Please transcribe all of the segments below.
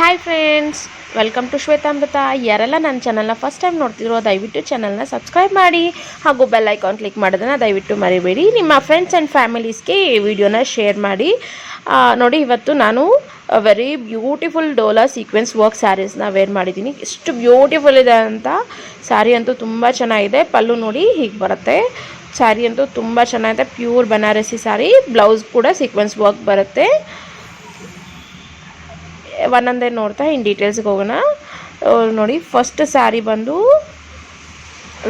Hi friends, welcome to Shwetamrutha. ಯಾರೆಲ್ಲ ನನ್ನ ಚಾನಲ್ನ ಫಸ್ಟ್ ಟೈಮ್ ನೋಡ್ತಿರೋ ದಯವಿಟ್ಟು ಚಾನಲ್ನ ಸಬ್ಸ್ಕ್ರೈಬ್ ಮಾಡಿ ಹಾಗೂ ಬೆಲ್ ಐಕಾನ್ ಕ್ಲಿಕ್ ಮಾಡೋದನ್ನು ದಯವಿಟ್ಟು ಮರಿಬೇಡಿ. ನಿಮ್ಮ ಫ್ರೆಂಡ್ಸ್ ಆ್ಯಂಡ್ ಫ್ಯಾಮಿಲೀಸ್ಗೆ ಈ ವಿಡಿಯೋನ ಶೇರ್ ಮಾಡಿ. ನೋಡಿ, ಇವತ್ತು ನಾನು very beautiful dola sequence work ಸ್ಯಾರೀಸ್ನ ವೇರ್ ಮಾಡಿದ್ದೀನಿ. ಎಷ್ಟು ಬ್ಯೂಟಿಫುಲ್ ಇದೆ ಅಂತ. ಸ್ಯಾರಿ ಅಂತೂ ತುಂಬ ಚೆನ್ನಾಗಿದೆ. ಪಲ್ಲು ನೋಡಿ ಹೀಗೆ ಬರುತ್ತೆ. ಸ್ಯಾರಿ ಅಂತೂ ತುಂಬ ಚೆನ್ನಾಗಿದೆ. ಪ್ಯೂರ್ ಬನಾರಸಿ ಸ್ಯಾರಿ. ಬ್ಲೌಸ್ ಕೂಡ ಸೀಕ್ವೆನ್ಸ್ ವರ್ಕ್ ಬರುತ್ತೆ. ಒಂದೊಂದೇ ನೋಡ್ತಾ ಇನ್ ಡೀಟೇಲ್ಸ್ಗೆ ಹೋಗೋಣ. ನೋಡಿ, ಫಸ್ಟ್ ಸ್ಯಾರಿ ಬಂದು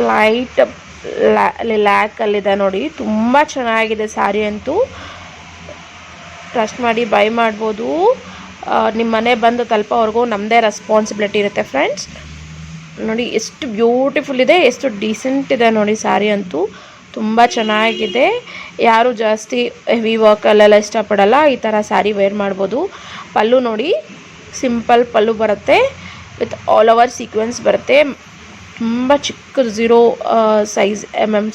ಲೈಟ್ ಲ್ಯಾಕಲ್ಲಿದೆ ನೋಡಿ. ತುಂಬ ಚೆನ್ನಾಗಿದೆ ಸ್ಯಾರಿ ಅಂತೂ. ಟ್ರಸ್ಟ್ ಮಾಡಿ ಬೈ ಮಾಡ್ಬೋದು. ನಿಮ್ಮ ಮನೆ ಬಂದು ತಲುಪೋವರೆಗೂ ನಮ್ಮದೇ ರೆಸ್ಪಾನ್ಸಿಬಿಲಿಟಿ ಇರುತ್ತೆ ಫ್ರೆಂಡ್ಸ್. ನೋಡಿ ಎಷ್ಟು ಬ್ಯೂಟಿಫುಲ್ ಇದೆ, ಎಷ್ಟು ಡೀಸೆಂಟ್ ಇದೆ ನೋಡಿ ಸ್ಯಾರಿ ಅಂತೂ. ತುಂಬ ಚೆನ್ನಾಗಿದೆ. ಯಾರು ಜಾಸ್ತಿ ಹೆವಿ ವರ್ಕಲ್ಲೆಲ್ಲ ಇಷ್ಟಪಡಲ್ಲ, ಈ ಥರ ಸ್ಯಾರಿ ವೇರ್ ಮಾಡ್ಬೋದು. ಪಲ್ಲು ನೋಡಿ, ಸಿಂಪಲ್ ಪಲ್ಲು ಬರುತ್ತೆ ವಿತ್ ಆಲ್ ಓವರ್ ಸೀಕ್ವೆನ್ಸ್ ಬರುತ್ತೆ. ತುಂಬ ಚಿಕ್ಕ 0 ಸೈಜ್ MM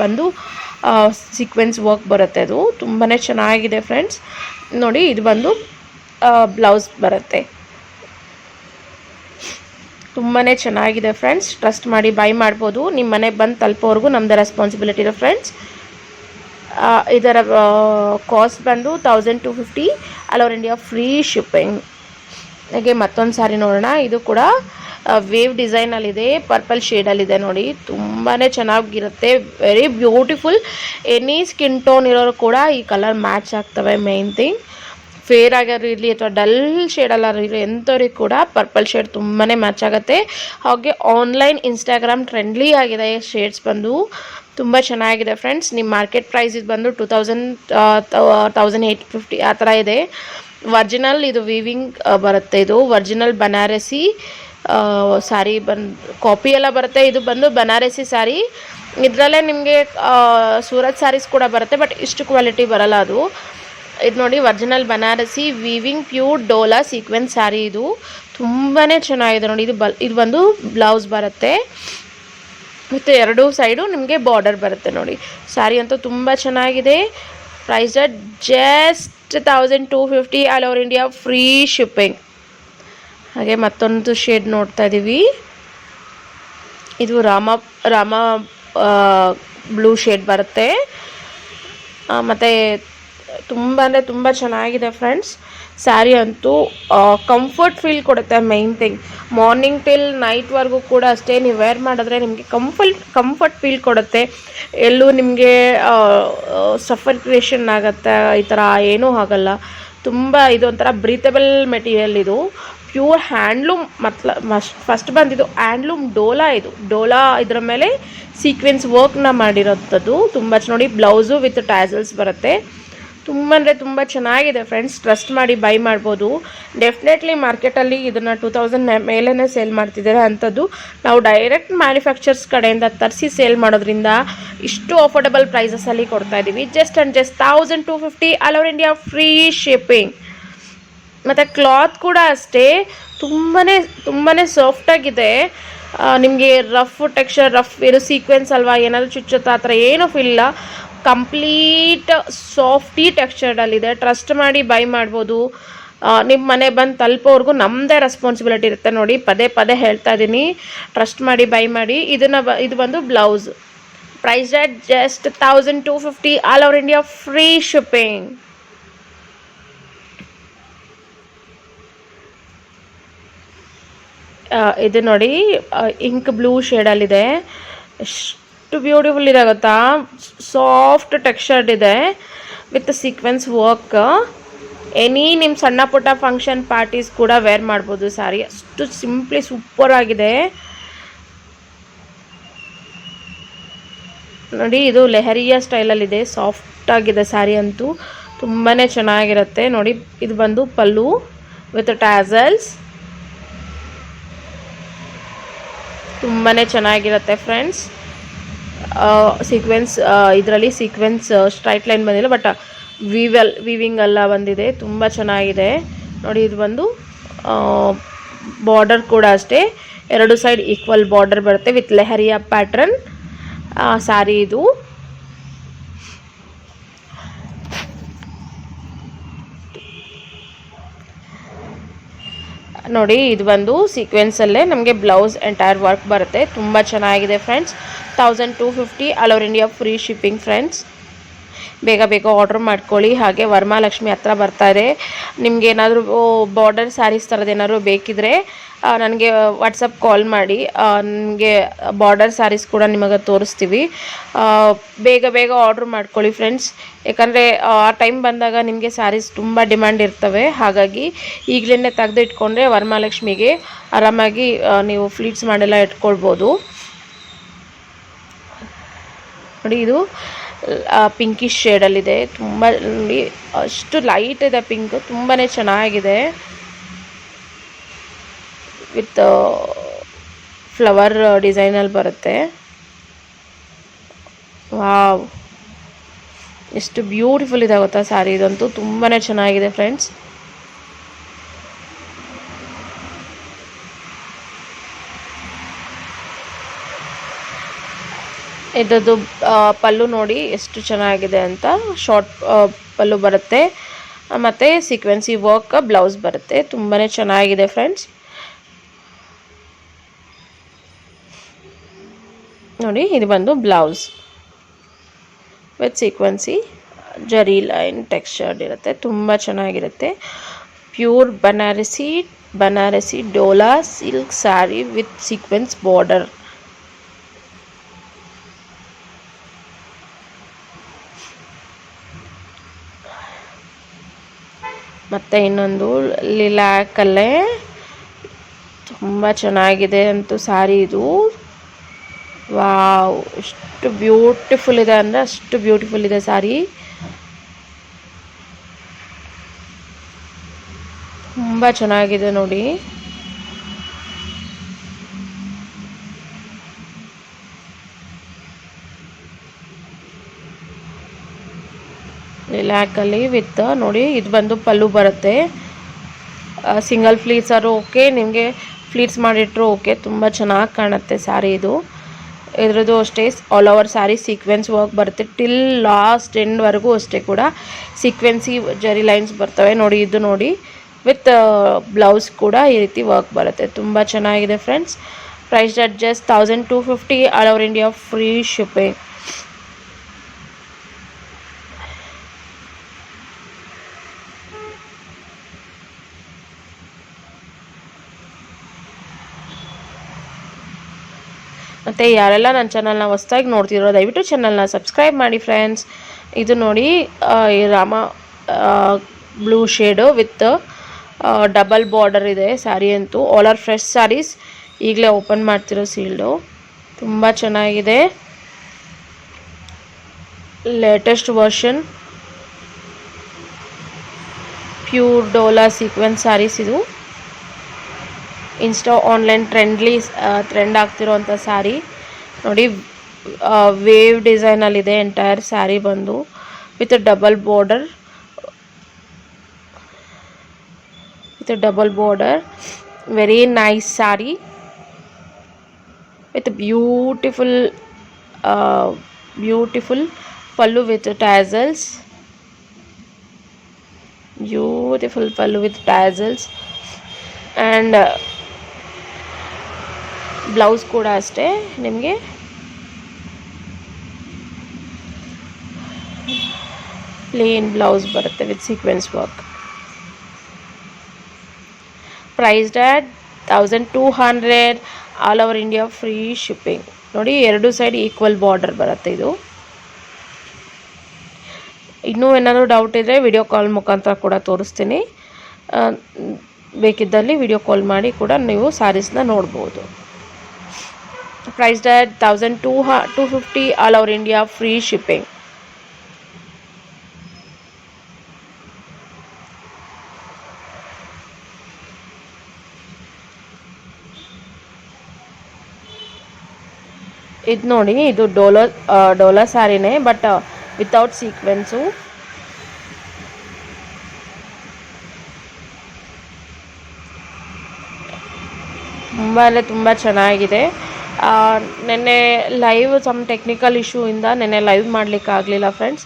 ಬಂದು ಸೀಕ್ವೆನ್ಸ್ ವರ್ಕ್ ಬರುತ್ತೆ. ಅದು ತುಂಬಾ ಚೆನ್ನಾಗಿದೆ ಫ್ರೆಂಡ್ಸ್. ನೋಡಿ, ಇದು ಬಂದು ಬ್ಲೌಸ್ ಬರುತ್ತೆ. ತುಂಬಾ ಚೆನ್ನಾಗಿದೆ ಫ್ರೆಂಡ್ಸ್. ಟ್ರಸ್ಟ್ ಮಾಡಿ ಬೈ ಮಾಡ್ಬೋದು. ನಿಮ್ಮ ಮನೆಗೆ ಬಂದು ತಲುಪೋವರೆಗೂ ನಮ್ಮದೇ ರೆಸ್ಪಾನ್ಸಿಬಿಲಿಟಿ ಇದೆ ಫ್ರೆಂಡ್ಸ್. ಇದರ ಕಾಸ್ಟ್ ಬಂದು 1250 all over India free shipping. ಹಾಗೆ ಮತ್ತೊಂದು ಸ್ಯಾರಿ ನೋಡೋಣ. ಇದು ಕೂಡ ವೇವ್ ಡಿಸೈನಲ್ಲಿದೆ, ಪರ್ಪಲ್ ಶೇಡಲ್ಲಿದೆ ನೋಡಿ. ತುಂಬಾ ಚೆನ್ನಾಗಿರುತ್ತೆ. Very beautiful. Any skin tone ಇರೋರು ಕೂಡ ಈ ಕಲರ್ ಮ್ಯಾಚ್ ಆಗ್ತವೆ. ಮೇನ್ ಥಿಂಗ್, ಫೇರ್ ಆಗಿರೋ ಇರಲಿ ಅಥವಾ ಡಲ್ ಶೇಡಲ್ಲಾರು ಇರಲಿ, ಎಂಥವ್ರಿಗೆ ಕೂಡ ಪರ್ಪಲ್ ಶೇಡ್ ತುಂಬಾ ಮ್ಯಾಚ್ ಆಗುತ್ತೆ. ಹಾಗೆ ಆನ್ಲೈನ್ ಇನ್ಸ್ಟಾಗ್ರಾಮ್ ಟ್ರೆಂಡ್ಲಿ ಆಗಿದೆ ಶೇಡ್ಸ್ ಬಂದು. ತುಂಬ ಚೆನ್ನಾಗಿದೆ ಫ್ರೆಂಡ್ಸ್. ನಿಮ್ಮ ಮಾರ್ಕೆಟ್ ಪ್ರೈಸ್ ಇದು ಬಂದು 1850 ಆ ಥರ ಇದೆ. ಒರ್ಜಿನಲ್ ಇದು ವೀವಿಂಗ್ ಬರುತ್ತೆ. ಇದು ಒರ್ಜಿನಲ್ ಬನಾರಸಿ ಸ್ಯಾರಿ ಕಾಪಿ ಎಲ್ಲ ಬರುತ್ತೆ. ಇದು ಬಂದು ಬನಾರಸಿ ಸ್ಯಾರಿ. ಇದರಲ್ಲೇ ನಿಮಗೆ ಸೂರತ್ ಸ್ಯಾರೀಸ್ ಕೂಡ ಬರುತ್ತೆ, ಬಟ್ ಇಷ್ಟು ಕ್ವಾಲಿಟಿ ಬರಲ್ಲ ಅದು. ಇದು ನೋಡಿ, original Banarasi weaving pure Dola sequence sari. ಇದು ತುಂಬಾ ಚೆನ್ನಾಗಿದೆ ನೋಡಿ. ಇದು ಬಂದು ಬ್ಲೌಸ್ ಬರುತ್ತೆ ಮತ್ತು ಎರಡೂ ಸೈಡು ನಿಮಗೆ ಬಾರ್ಡರ್ ಬರುತ್ತೆ ನೋಡಿ. ಸ್ಯಾರಿ ಅಂತೂ ತುಂಬ ಚೆನ್ನಾಗಿದೆ. Price just 1250 all over India free shipping. ಹಾಗೆ ಮತ್ತೊಂದು ಶೇಡ್ ನೋಡ್ತಾ ಇದ್ದೀವಿ. ಇದು ರಾಮ ಬ್ಲೂ ಶೇಡ್ ಬರುತ್ತೆ. ಮತ್ತು ತುಂಬ ಅಂದರೆ ತುಂಬ ಚೆನ್ನಾಗಿದೆ ಫ್ರೆಂಡ್ಸ್. ಸ್ಯಾರಿ ಅಂತೂ ಕಂಫರ್ಟ್ ಫೀಲ್ ಕೊಡುತ್ತೆ. ಮೈನ್ ಥಿಂಗ್, ಮಾರ್ನಿಂಗ್ ಟಿಲ್ ನೈಟ್ವರೆಗೂ ಕೂಡ ಅಷ್ಟೇ ನೀವು ವೇರ್ ಮಾಡಿದ್ರೆ ನಿಮಗೆ ಕಂಫರ್ಟ್ ಫೀಲ್ ಕೊಡುತ್ತೆ. ಎಲ್ಲೂ ನಿಮಗೆ ಸಫರ್ಕೇಷನ್ ಆಗುತ್ತೆ ಈ ಥರ ಏನೂ ಆಗಲ್ಲ. ತುಂಬ ಇದೊಂಥರ ಬ್ರೀತಬಲ್ ಮೆಟೀರಿಯಲ್. ಇದು ಪ್ಯೂರ್ ಹ್ಯಾಂಡ್ಲೂಮ್. ಫಸ್ಟ್ ಬಂದಿದ್ದು ಹ್ಯಾಂಡ್ಲೂಮ್ ಡೋಲಾ. ಇದು ಡೋಲಾ ಇದರ ಮೇಲೆ ಸೀಕ್ವೆನ್ಸ್ ವರ್ಕ್ನ ಮಾಡಿರೋಂಥದ್ದು. ತುಂಬ ನೋಡಿ, ಬ್ಲೌಸು ವಿತ್ ಟ್ಯಾಸಲ್ಸ್ ಬರುತ್ತೆ. ತುಂಬ ಅಂದರೆ ತುಂಬ ಚೆನ್ನಾಗಿದೆ ಫ್ರೆಂಡ್ಸ್. ಟ್ರಸ್ಟ್ ಮಾಡಿ ಬೈ ಮಾಡ್ಬೋದು. ಡೆಫಿನೆಟ್ಲಿ ಮಾರ್ಕೆಟಲ್ಲಿ ಇದನ್ನು 2000 ಮೇಲೇ ಸೇಲ್ ಮಾಡ್ತಿದ್ದಾರೆ. ಅಂಥದ್ದು ನಾವು ಡೈರೆಕ್ಟ್ ಮ್ಯಾನುಫ್ಯಾಕ್ಚರ್ಸ್ ಕಡೆಯಿಂದ ತರಿಸಿ ಸೇಲ್ ಮಾಡೋದ್ರಿಂದ ಇಷ್ಟು ಅಫೋರ್ಡಬಲ್ ಪ್ರೈಸಸಲ್ಲಿ ಕೊಡ್ತಾಯಿದ್ದೀವಿ. Just 1250 all over India free shipping. ಮತ್ತು ಕ್ಲಾತ್ ಕೂಡ ಅಷ್ಟೇ ತುಂಬಾ ಸಾಫ್ಟಾಗಿದೆ. ನಿಮಗೆ ರಫ್ ಟೆಕ್ಸ್ಚರ್, ರಫ್ ಇದು ಸೀಕ್ವೆನ್ಸ್ ಅಲ್ವಾ, ಏನಾದರೂ ಚುಚ್ಚುತ್ತಾ ಆ ಥರ ಏನೂ ಫೀಲ್ ಇಲ್ಲ. ಕಂಪ್ಲೀಟ್ ಸಾಫ್ಟಿ ಟೆಕ್ಸ್ಚರ್ಡಲ್ಲಿದೆ. ಟ್ರಸ್ಟ್ ಮಾಡಿ ಬೈ ಮಾಡ್ಬೋದು. ನಿಮ್ಮ ಮನೆ ಬಂದು ತಲುಪೋವರೆಗೂ ನಮ್ಮದೇ ರೆಸ್ಪಾನ್ಸಿಬಿಲಿಟಿ ಇರುತ್ತೆ ನೋಡಿ. ಪದೇ ಪದೇ ಹೇಳ್ತಾ ಇದ್ದೀನಿ, ಟ್ರಸ್ಟ್ ಮಾಡಿ ಬೈ ಮಾಡಿ. ಇದು ಬಂದು blouse. Price just 1250 all over India free shipping. ಇದು ನೋಡಿ, ಇಂಕ್ ಬ್ಲೂ ಶೇಡಲ್ಲಿದೆ. ಎಷ್ಟು ಬ್ಯೂಟಿಫುಲ್ ಇದೆ ಗೊತ್ತಾ. ಸಾಫ್ಟ್ ಟೆಕ್ಸ್ಚರ್ಡ್ ಇದೆ ವಿತ್ ಸೀಕ್ವೆನ್ಸ್ ವರ್ಕ್. ನಿಮ್ಮ ಸಣ್ಣ ಪುಟ್ಟ ಫಂಕ್ಷನ್ ಪಾರ್ಟೀಸ್ ಕೂಡ ವೇರ್ ಮಾಡ್ಬೋದು ಸ್ಯಾರಿ. ಅಷ್ಟು ಸಿಂಪ್ಲಿ ಸೂಪರ್ ಆಗಿದೆ ನೋಡಿ. ಇದು ಲೆಹರಿಯಾ ಸ್ಟೈಲಲ್ಲಿದೆ. ಸಾಫ್ಟ್ ಆಗಿದೆ ಸ್ಯಾರಿ ಅಂತೂ. ತುಂಬಾ ಚೆನ್ನಾಗಿರುತ್ತೆ ನೋಡಿ. ಇದು ಬಂದು ಪಲ್ಲು ವಿತ್ ಟ್ಯಾಸಲ್ಸ್. ತುಂಬಾ ಚೆನ್ನಾಗಿರುತ್ತೆ ಫ್ರೆಂಡ್ಸ್. ಸೀಕ್ವೆನ್ಸ್ ಇದರಲ್ಲಿ ಸೀಕ್ವೆನ್ಸ್ ಸ್ಟ್ರೈಟ್ ಲೈನ್ ಬಂದಿಲ್ಲ, ಬಟ್ ವೀವಿಂಗ್ ಎಲ್ಲ ಬಂದಿದೆ. ತುಂಬ ಚೆನ್ನಾಗಿದೆ ನೋಡಿ. ಇದು ಬಂದು ಬಾರ್ಡರ್ ಕೂಡ ಅಷ್ಟೇ, ಎರಡು ಸೈಡ್ ಈಕ್ವಲ್ ಬಾರ್ಡರ್ ಬರುತ್ತೆ ವಿತ್ ಲೆಹರಿಯಾ ಪ್ಯಾಟ್ರನ್ ಸ್ಯಾರಿ. ಇದು ನೋಡಿ ಇದು ಬಂದು ಸೀಕ್ವೆನ್ಸಲ್ಲೇ ನಮಗೆ ಬ್ಲೌಸ್ ಎಂಟೈರ್ ವರ್ಕ್ ಬರುತ್ತೆ. ತುಂಬ ಚೆನ್ನಾಗಿದೆ friends. 1250 all over India free shipping friends. ಬೇಗ ಬೇಗ ಆರ್ಡ್ರ್ ಮಾಡ್ಕೊಳ್ಳಿ. ಹಾಗೆ ವರಮಹಾಲಕ್ಷ್ಮಿ ಹತ್ರ ಬರ್ತಾ ಇದೆ. ನಿಮ್ಗೆ ಏನಾದರೂ ಬಾರ್ಡರ್ ಸ್ಯಾರೀಸ್ ಥರದ್ದು ಏನಾದರೂ ಬೇಕಿದ್ರೆ ನನಗೆ ವಾಟ್ಸಪ್ ಕಾಲ್ ಮಾಡಿ, ನನಗೆ ಬಾರ್ಡರ್ ಸ್ಯಾರೀಸ್ ಕೂಡ ನಿಮಗೆ ತೋರಿಸ್ತೀವಿ. ಬೇಗ ಬೇಗ ಆರ್ಡ್ರ್ ಮಾಡ್ಕೊಳ್ಳಿ ಫ್ರೆಂಡ್ಸ್. ಯಾಕಂದರೆ ಆ ಟೈಮ್ ಬಂದಾಗ ನಿಮಗೆ ಸ್ಯಾರೀಸ್ ತುಂಬ ಡಿಮ್ಯಾಂಡ್ ಇರ್ತವೆ. ಹಾಗಾಗಿ ಈಗಲೇ ತೆಗೆದು ಇಟ್ಕೊಂಡ್ರೆ ವರಮಹಾಲಕ್ಷ್ಮಿಗೆ ಆರಾಮಾಗಿ ನೀವು ಫ್ಲೀಟ್ಸ್ ಮಾಡೆಲ್ಲ ಇಟ್ಕೊಳ್ಬೋದು. ನೋಡಿ ಇದು ಪಿಂಕಿಶ್ ಶೇಡಲ್ಲಿದೆ. ತುಂಬ ನೋಡಿ ಅಷ್ಟು ಲೈಟ್ ಇದೆ ಪಿಂಕ್, ತುಂಬಾ ಚೆನ್ನಾಗಿದೆ. ವಿತ್ ಫ್ಲವರ್ ಡಿಸೈನಲ್ಲಿ ಬರುತ್ತೆ. ವಾವ್, ಎಷ್ಟು ಬ್ಯೂಟಿಫುಲ್ ಇದೆ ಗೊತ್ತಾ ಸ್ಯಾರಿ. ಇದಂತೂ ತುಂಬಾ ಚೆನ್ನಾಗಿದೆ ಫ್ರೆಂಡ್ಸ್. ಇದದ್ದು ಪಲ್ಲು ನೋಡಿ ಎಷ್ಟು ಚೆನ್ನಾಗಿದೆ ಅಂತ. ಶಾರ್ಟ್ ಪಲ್ಲು ಬರುತ್ತೆ ಮತ್ತು ಸೀಕ್ವೆನ್ಸಿ ವರ್ಕ್ ಬ್ಲೌಸ್ ಬರುತ್ತೆ. ತುಂಬಾ ಚೆನ್ನಾಗಿದೆ ಫ್ರೆಂಡ್ಸ್. ನೋಡಿ ಇದು ಬಂದು ಬ್ಲೌಸ್ ವಿತ್ ಸೀಕ್ವೆನ್ಸಿ ಜರಿ ಲೈನ್ ಟೆಕ್ಸ್ಚರ್ಡ್ ಇರುತ್ತೆ. ತುಂಬ ಚೆನ್ನಾಗಿರುತ್ತೆ. Pure Banarasi Dhola silk sari with sequence border. ಮತ್ತು ಇನ್ನೊಂದು ಲಿಲಾಕಲ್ಲೇ ತುಂಬ ಚೆನ್ನಾಗಿದೆ ಅಂತೂ ಸ್ಯಾರಿ ಇದು. ವಾವ್, ಎಷ್ಟು ಬ್ಯೂಟಿಫುಲ್ ಇದೆ ಅಂದರೆ ಅಷ್ಟು ಬ್ಯೂಟಿಫುಲ್ ಇದೆ ಸ್ಯಾರಿ. ತುಂಬ ಚೆನ್ನಾಗಿದೆ ನೋಡಿ. ಲಿಲಾಕಲ್ಲಿ ವಿತ್ ನೋಡಿ ಇದು ಬಂದು ಪಲ್ಲು ಬರುತ್ತೆ. ಸಿಂಗಲ್ ಫ್ಲೀಟ್ಸ್ ಆದ್ರೂ ಓಕೆ, ನಿಮಗೆ ಫ್ಲೀಟ್ಸ್ ಮಾಡಿಟ್ರು ಓಕೆ. ತುಂಬ ಚೆನ್ನಾಗಿ ಕಾಣುತ್ತೆ ಸ್ಯಾರಿ ಇದು. ಇದ್ರದ್ದು ಅಷ್ಟೇ all over sari sequence work ಬರುತ್ತೆ. ಟಿಲ್ ಲಾಸ್ಟ್ ಎಂಡ್ವರೆಗೂ ಅಷ್ಟೇ ಕೂಡ ಸೀಕ್ವೆನ್ಸಿ ಜರಿ ಲೈನ್ಸ್ ಬರ್ತವೆ. ನೋಡಿ ಇದು ನೋಡಿ ವಿತ್ ಬ್ಲೌಸ್ ಕೂಡ ಈ ರೀತಿ ವರ್ಕ್ ಬರುತ್ತೆ. ತುಂಬ ಚೆನ್ನಾಗಿದೆ friends. Price at just 1250 all over India free shipping. ಮತ್ತು ಯಾರೆಲ್ಲ ನನ್ನ ಚಾನಲ್ನ ಹೊಸ್ದಾಗಿ ನೋಡ್ತಿರೋ ದಯವಿಟ್ಟು ಚಾನಲ್ನ ಸಬ್ಸ್ಕ್ರೈಬ್ ಮಾಡಿ ಫ್ರೆಂಡ್ಸ್. ಇದು ನೋಡಿ Rama blue shade with double border ಇದೆ ಸ್ಯಾರಿ ಅಂತೂ. ಆಲ್ ಆರ್ ಫ್ರೆಶ್ ಸ್ಯಾರೀಸ್, ಈಗಲೇ ಓಪನ್ ಮಾಡ್ತಿರೋ ಸೀಲ್ಡು. ತುಂಬ ಚೆನ್ನಾಗಿದೆ. Latest version pure Dola sequins saris ಇದು. ಇನ್ಸ್ಟಾ ಆನ್ಲೈನ್ ಟ್ರೆಂಡ್ ಆಗ್ತಿರೋಂಥ ಸ್ಯಾರಿ ನೋಡಿ. ವೇವ್ ಡಿಸೈನಲ್ಲಿದೆ ಎಂಟೈರ್ ಸ್ಯಾರಿ ಬಂದು with double border. Very nice sari with beautiful pallu with tassels. Beautiful pallu with tassels and blouse ಕೂಡ ಅಷ್ಟೇ ನಿಮಗೆ ಪ್ಲೇನ್ ಬ್ಲೌಸ್ ಬರುತ್ತೆ with sequins work. Priced at 1200 all over India free shipping. ನೋಡಿ ಎರಡು ಸೈಡ್ ಈಕ್ವಲ್ ಬಾರ್ಡರ್ ಬರುತ್ತೆ ಇದು. ಇನ್ನೂ ಏನಾದರೂ ಡೌಟ್ ಇದ್ದರೆ ವಿಡಿಯೋ ಕಾಲ್ ಮುಖಾಂತರ ಕೂಡ ತೋರಿಸ್ತೀನಿ. ಬೇಕಿದ್ದಲ್ಲಿ ವಿಡಿಯೋ ಕಾಲ್ ಮಾಡಿ ಕೂಡ ನೀವು ಸ್ಯಾರೀಸ್ನ ನೋಡ್ಬೋದು. Priced at 1250 all over India free shipping. ಇದು ನೋಡಿ ಇದು ಡೋಲಾ ಸ್ಯಾರಿನೇ ಬಟ್ ವಿತೌಟ್ ಸೀಕ್ವೆನ್ಸು. ತುಂಬ ಚೆನ್ನಾಗಿದೆ. ನೆನ್ನೆ ಲೈವ್ ಸಮ್ ಟೆಕ್ನಿಕಲ್ ಇಶ್ಯೂಯಿಂದ ನೆನ್ನೆ ಲೈವ್ ಮಾಡಲಿಕ್ಕೆ ಆಗಲಿಲ್ಲ ಫ್ರೆಂಡ್ಸ್.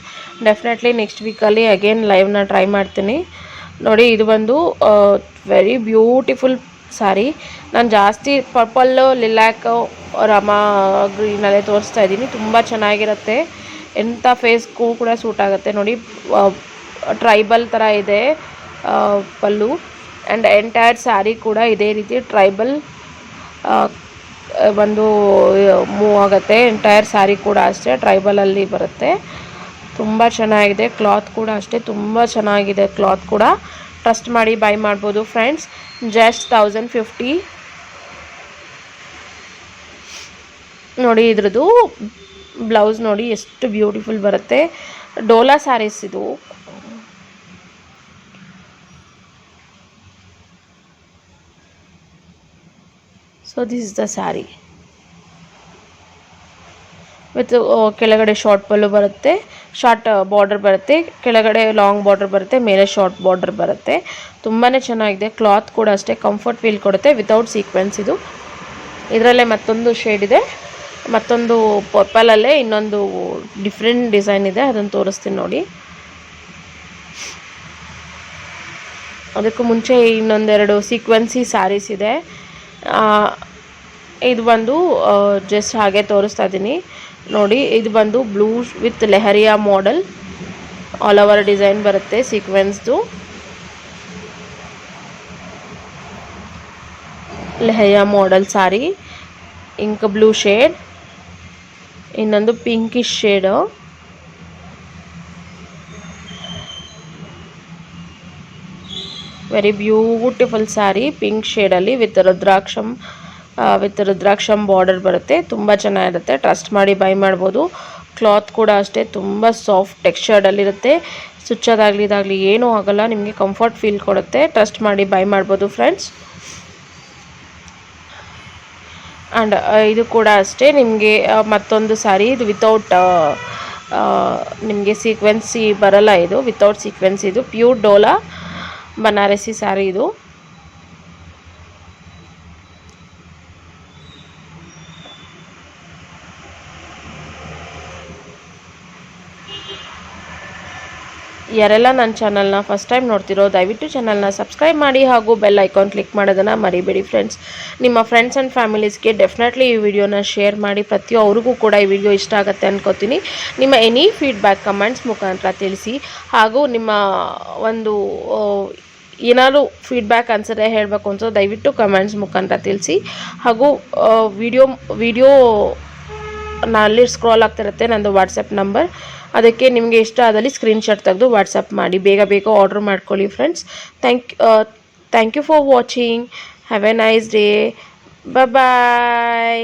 ಡೆಫಿನೆಟ್ಲಿ ನೆಕ್ಸ್ಟ್ ವೀಕಲ್ಲಿ ಅಗೇನ್ ಲೈವ್ನ ಟ್ರೈ ಮಾಡ್ತೀನಿ. ನೋಡಿ ಇದು ಬಂದು ವೆರಿ ಬ್ಯೂಟಿಫುಲ್ ಸಾರಿ. ನಾನು ಜಾಸ್ತಿ ಪರ್ಪಲ್ಲು, ಲಿಲ್ಯಾಕು, ರಾಮ ಗ್ರೀನಲ್ಲೇ ತೋರಿಸ್ತಾ ಇದ್ದೀನಿ. ತುಂಬ ಚೆನ್ನಾಗಿರುತ್ತೆ, ಎಂಥ ಫೇಸ್ಗೂ ಕೂಡ ಸೂಟ್ ಆಗುತ್ತೆ ನೋಡಿ. ಟ್ರೈಬಲ್ ಥರ ಇದೆ ಪಲ್ಲು, ಆ್ಯಂಡ್ ಎಂಟೈರ್ ಸ್ಯಾರಿ ಕೂಡ ಇದೇ ರೀತಿ ಟ್ರೈಬಲ್ ಒಂದು ಮೂವ್ ಆಗುತ್ತೆ. ಎಂಟೈರ್ ಸ್ಯಾರಿ ಕೂಡ ಅಷ್ಟೇ ಟ್ರೈಬಲಲ್ಲಿ ಬರುತ್ತೆ. ತುಂಬ ಚೆನ್ನಾಗಿದೆ. ಕ್ಲಾತ್ ಕೂಡ ಅಷ್ಟೇ ತುಂಬ ಚೆನ್ನಾಗಿದೆ. ಕ್ಲಾತ್ ಕೂಡ ಟ್ರಸ್ಟ್ ಮಾಡಿ ಬೈ ಮಾಡ್ಬೋದು ಫ್ರೆಂಡ್ಸ್. ಜಸ್ಟ್ 1050 ನೋಡಿ. ಇದ್ರದ್ದು ಬ್ಲೌಸ್ ನೋಡಿ ಎಷ್ಟು ಬ್ಯೂಟಿಫುಲ್ ಬರುತ್ತೆ. ಡೋಲಾ ಸ್ಯಾರೀಸ್ ಇದು. So this is the sari with ಕೆಳಗಡೆ ಶಾರ್ಟ್ ಪಲ್ಲು ಬರುತ್ತೆ, ಶಾರ್ಟ್ ಬಾರ್ಡರ್ ಬರುತ್ತೆ, ಕೆಳಗಡೆ ಲಾಂಗ್ ಬಾರ್ಡರ್ ಬರುತ್ತೆ, ಮೇಲೆ ಶಾರ್ಟ್ ಬಾರ್ಡರ್ ಬರುತ್ತೆ. ತುಂಬಾ ಚೆನ್ನಾಗಿದೆ. ಕ್ಲಾತ್ ಕೂಡ ಅಷ್ಟೇ ಕಂಫರ್ಟ್ ಫೀಲ್ ಕೊಡುತ್ತೆ ವಿತೌಟ್ ಸೀಕ್ವೆನ್ಸ್. ಇದು ಇದರಲ್ಲೇ ಮತ್ತೊಂದು ಶೇಡ್ ಇದೆ, ಮತ್ತೊಂದು ಪರ್ಪಲಲ್ಲೇ ಇನ್ನೊಂದು ಡಿಫ್ರೆಂಟ್ ಡಿಸೈನ್ ಇದೆ, ಅದನ್ನು ತೋರಿಸ್ತೀನಿ ನೋಡಿ. ಅದಕ್ಕೂ ಮುಂಚೆ ಇನ್ನೊಂದೆರಡು ಸೀಕ್ವೆನ್ಸಿ ಸ್ಯಾರೀಸ್ ಇದೆ. ಇದು ಬಂದು ಜಸ್ಟ್ ಹಾಗೆ ತೋರಿಸ್ತಾ ಇದ್ದೀನಿ ನೋಡಿ. ಇದು ಬಂದು blue with leheriya model, all over design ಬರುತ್ತೆ ಸೀಕ್ವೆನ್ಸ್ದು. Leheriya model sari, ink blue shade, ಇನ್ನೊಂದು pinkish shade, very beautiful saree pink ಶೇಡಲ್ಲಿ ವಿತ್ ರುದ್ರಾಕ್ಷಂ ಬಾರ್ಡರ್ ಬರುತ್ತೆ. ತುಂಬ ಚೆನ್ನಾಗಿರುತ್ತೆ. ಟ್ರಸ್ಟ್ ಮಾಡಿ ಬೈ ಮಾಡ್ಬೋದು. ಕ್ಲಾತ್ ಕೂಡ ಅಷ್ಟೇ ತುಂಬ ಸಾಫ್ಟ್ ಟೆಕ್ಸ್ಚರ್ಡಲ್ಲಿರುತ್ತೆ. ಸುಚ್ಚೋದಾಗಲಿ ಇದಾಗಲಿ ಏನೂ ಆಗೋಲ್ಲ, ನಿಮಗೆ ಕಂಫರ್ಟ್ ಫೀಲ್ ಕೊಡುತ್ತೆ. ಟ್ರಸ್ಟ್ ಮಾಡಿ ಬೈ ಮಾಡ್ಬೋದು ಫ್ರೆಂಡ್ಸ್. ಆ್ಯಂಡ್ ಇದು ಕೂಡ ಅಷ್ಟೇ ನಿಮಗೆ ಮತ್ತೊಂದು ಸ್ಯಾರಿ. ಇದು ವಿತೌಟ್ ನಿಮಗೆ ಸೀಕ್ವೆನ್ಸಿ ಬರಲ್ಲ, ಇದು ವಿತೌಟ್ ಸೀಕ್ವೆನ್ಸ್. ಇದು ಪ್ಯೂರ್ ಡೋಲಾ ಬನಾರಸಿ ಸ್ಯಾರಿ ಇದು. ಯಾರೆಲ್ಲ ನನ್ನ ಚಾನಲ್ನ ಫಸ್ಟ್ ಟೈಮ್ ನೋಡ್ತಿರೋ ದಯವಿಟ್ಟು ಚಾನಲ್ನ ಸಬ್ಸ್ಕ್ರೈಬ್ ಮಾಡಿ ಹಾಗೂ ಬೆಲ್ ಐಕಾನ್ ಕ್ಲಿಕ್ ಮಾಡೋದನ್ನು ಮರಿಬೇಡಿ ಫ್ರೆಂಡ್ಸ್. ನಿಮ್ಮ ಫ್ರೆಂಡ್ಸ್ ಆ್ಯಂಡ್ ಫ್ಯಾಮಿಲೀಸ್ಗೆ ಡೆಫಿನೆಟ್ಲಿ ಈ ವಿಡಿಯೋನ ಶೇರ್ ಮಾಡಿ. ಪ್ರತಿಯೊಬ್ಬರಿಗೂ ಕೂಡ ಈ ವಿಡಿಯೋ ಇಷ್ಟ ಆಗುತ್ತೆ ಅನ್ಕೋತೀನಿ. ನಿಮ್ಮ ಎನಿ ಫೀಡ್ಬ್ಯಾಕ್ ಕಮೆಂಟ್ಸ್ ಮುಖಾಂತರ ತಿಳಿಸಿ. ಹಾಗೂ ನಿಮ್ಮ ಒಂದು ಏನಾದರೂ ಫೀಡ್ಬ್ಯಾಕ್ ಅನ್ಸರೆ ಹೇಳಬೇಕು ಅಂತ ದಯವಿಟ್ಟು ಕಮೆಂಟ್ಸ್ ಮುಖಾಂತರ ತಿಳಿಸಿ. ಹಾಗೂ ವಿಡಿಯೋ ನಲ್ಲಿ ಸ್ಕ್ರಾಲ್ ಆಗ್ತಿರುತ್ತೆ ನಂದು ವಾಟ್ಸಪ್ ನಂಬರ್, ಅದಕ್ಕೆ ನಿಮಗೆ ಇಷ್ಟ ಆದಲ್ಲಿ ಸ್ಕ್ರೀನ್ಶಾಟ್ ತೆಗೆದು ವಾಟ್ಸಪ್ ಮಾಡಿ. ಬೇಗ ಆರ್ಡರ್ ಮಾಡ್ಕೊಳ್ಳಿ friends. Thank you for watching. Have a nice day. Bye.